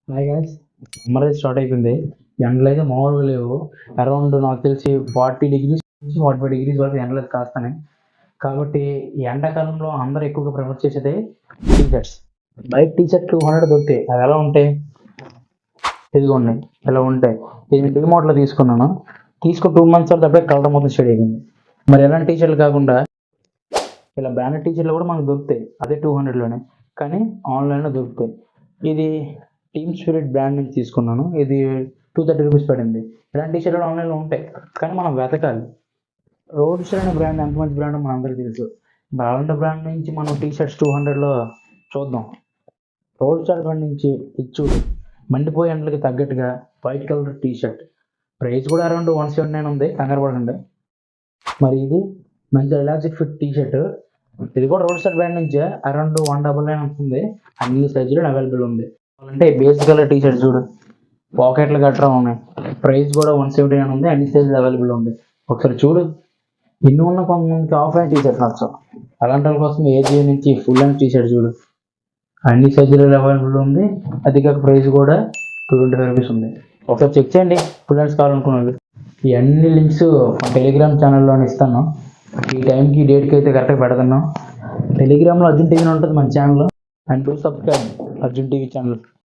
Hi guys, summer అయితే start అయిపోయింది. ఎండలు అయితే మామూలుగా లేవు. అరౌండ్ నాకు తెలిసి 40 డిగ్రీస్ నుంచి 45 డిగ్రీస్ వరకు ఎండలు అయితే కాస్తాయి. కాబట్టి ఈ ఎండాకాలంలో అందరూ ఎక్కువగా ప్రిఫర్ చేసేది టీ షర్ట్స్. బయట టీ షర్ట్ 200 దొరుకుతాయి. అవి ఎలా ఉంటాయి? ఇదిగోండి, ఇలా ఉంటాయి. ఇది నేను డిమార్ట్లో తీసుకున్నాను. తీసుకుని 2 months తర్వాత అప్పుడే కలర్ మొత్తం షేడ్ అయిపోయింది. మరి ఎలాంటి టీ షర్ట్లు కాకుండా ఇలా బ్రాండెడ్ టీ షర్ట్లు కూడా మనకు దొరుకుతాయి. అదే 200లోనే, కానీ ఆన్లైన్లో దొరుకుతాయి. ఇది టీమ్ స్పిరిట్ బ్రాండ్ నుంచి తీసుకున్నాను. ఇది 230 రూపీస్ పడింది. ఇలాంటి టీ షర్ట్లు ఆన్లైన్లో ఉంటాయి, కానీ మనం వెతకాలి. రోడ్ స్టార్ అనే బ్రాండ్ ఎంత మంచి బ్రాండ్ మన అందరికీ తెలుసు. అలాంటి బ్రాండ్ నుంచి మనం టీ షర్ట్స్ 200లో చూద్దాం. రోడ్ స్టార్ బ్రాండ్ నుంచి ఇచ్చు మండిపోయే ఎండలకి తగ్గట్టుగా white colour T shirt. Price కూడా అరౌండ్ 179 ఉంది, కంగారు పడండి. మరి ఇది మంచి ఎలాస్టిక్ ఫిట్ టీ షర్ట్. ఇది కూడా రోడ్ స్టార్ బ్రాండ్ నుంచే అరౌండ్ 199 ఉంటుంది. అన్ని సైజులు అవైలబుల్ ఉంది. అంటే బేస్ కలర్ టీ షర్ట్ చూడు, పాకెట్లు గట్రా ఉన్నాయి. ప్రైస్ కూడా 179 ఉంది. అన్ని సైజులు అవైలబుల్ ఉంది. ఒకసారి చూడు. ఇన్ని ఉన్న కొంతమందికి ఆఫ్లైన్ టీ షర్ట్ నచ్చవు. అలాంటి వాళ్ళ కోసం ఏజీ నుంచి ఫుల్ లెంత్ టీ షర్ట్ చూడు, అన్ని సైజులు అవైలబుల్ ఉంది. అది కాక ప్రైస్ కూడా 225 రూపీస్ ఉంది. ఒకసారి చెక్ చేయండి ఫుల్ లెంత్స్ కావాలనుకున్నారు. ఈ అన్ని లింక్స్ టెలిగ్రామ్ ఛానల్లోనే ఇస్తాను. ఈ టైంకి ఈ డేట్కి అయితే కరెక్ట్గా పెడుతున్నాం. టెలిగ్రామ్లో అర్జున్ టీవీ ఉంటుంది మన channel. And do subscribe Arjun TV channel.